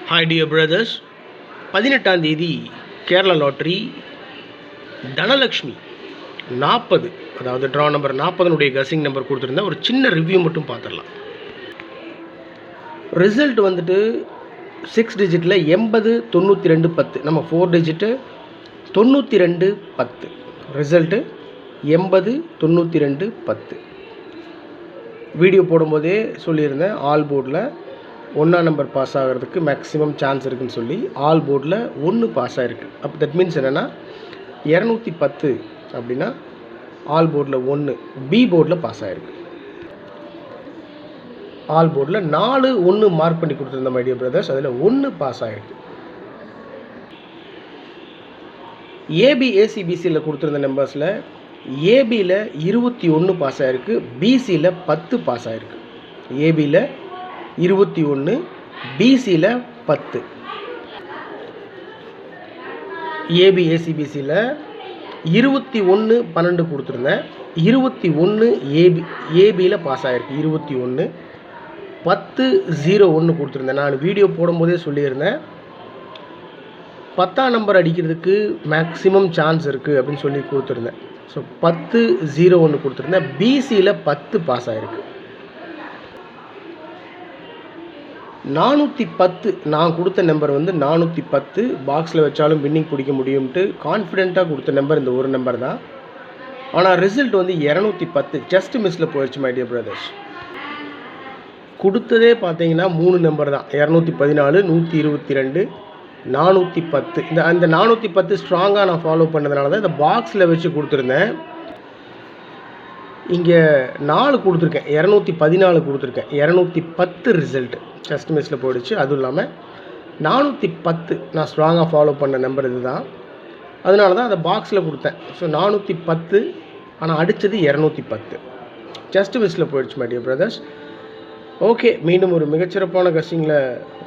Hi dear brothers, 18ஆம் தேதி Kerala lottery Dhanalakshmi 40, அதாவது draw number 40 கசிங் number கொடுத்துருந்தேன். ஒரு சின்ன ரிவ்யூ மட்டும் பார்த்துடலாம். ரிசல்ட் வந்துட்டு 6 டிஜிட்டில் 80 92 10, நம்ம 4 டிஜிட்டு 92 10, ரிசல்ட்டு 80 92 10. வீடியோ போடும்போதே சொல்லியிருந்தேன், ஆல் போர்டில் 1ஆம் நம்பர் பாஸ் ஆகிறதுக்கு மேக்ஸிமம் சான்ஸ் இருக்குதுன்னு சொல்லி. ஆல் போர்டில் 1 பாஸ் ஆகிருக்கு. அப்போ தட் மீன்ஸ் என்னென்னா 210 அப்படின்னா ஆல் போர்டில் 1, பி போர்டில் பாஸ் ஆகிருக்கு. ஆல் போர்டில் 4 1 மார்க் பண்ணி கொடுத்துருந்த மை டியர் பிரதர்ஸ், அதில் 1 பாஸ் ஆகிருக்கு. ஏபி ஏசிபிசியில் கொடுத்துருந்த நம்பர்ஸில் ஏபியில் 21 பாஸ் ஆகிருக்கு, பிசியில் 10 பாஸ் ஆகிருக்கு. ஏபியில் 21, பிசியில் 10. ஏபி ஏசிபிசியில் 21 12 கொடுத்துருந்தேன். 21 ஏபியில் பாஸ் ஆகிருக்கு. 21 10 01 கொடுத்துருந்தேன். நான் வீடியோ போடும்போதே சொல்லியிருந்தேன், 10ஆம் நம்பர் அடிக்கிறதுக்கு மேக்ஸிமம் சான்ஸ் இருக்குது அப்படின்னு சொல்லி கொடுத்துருந்தேன். ஸோ 10 01 கொடுத்துருந்தேன். பிசியில் 10 பாஸ் ஆகிருக்கு. 410 நான் கொடுத்த நம்பர் வந்து 410, பாக்ஸில் வச்சாலும் வின்னிங் பிடிக்க முடியும்ட்டு கான்ஃபிடென்ட்டாக கொடுத்த நம்பர் இந்த ஒரு நம்பர் தான். ஆனால் ரிசல்ட் வந்து 210 ஜஸ்ட் மிஸ்ஸில் போயிடுச்சு மை டியர் பிரதர்ஸ். கொடுத்ததே பார்த்தீங்கன்னா 3 நம்பர் தான், 214 122 410. இந்த 410 ஸ்ட்ராங்காக நான் ஃபாலோ பண்ணதுனால தான் இந்த பாக்ஸில் வச்சு கொடுத்துருந்தேன். இங்கே 4 கொடுத்துருக்கேன், 214 கொடுத்துருக்கேன். 210 ரிசல்ட்டு ஜஸ்ட் மிஸ்ஸில் போயிடுச்சு. அதுவும் இல்லாமல் 410 நான் ஸ்ட்ராங்காக ஃபாலோ பண்ண நம்பர் இது தான். அதனால தான் அந்த பாக்ஸில் கொடுத்தேன். ஸோ 410, ஆனால் அடித்தது 210 ஜஸ்ட் மிஸ்ஸில் போயிடுச்சு மை டியர் பிரதர்ஸ். ஓகே, மீண்டும் ஒரு மிகச்சிறப்பான கசிங்கில்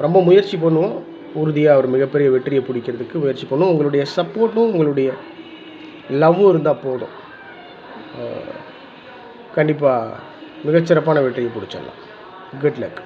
ரொம்ப முயற்சி பண்ணுவோம். உறுதியாக ஒரு மிகப்பெரிய வெற்றியை பிடிக்கிறதுக்கு முயற்சி பண்ணுவோம். உங்களுடைய சப்போர்ட்டும் உங்களுடைய லவ்வும் இருந்தால் போதும், கண்டிப்பாக மிகச்சிறப்பான வெற்றியை பிடிச்சிடலாம். Good luck.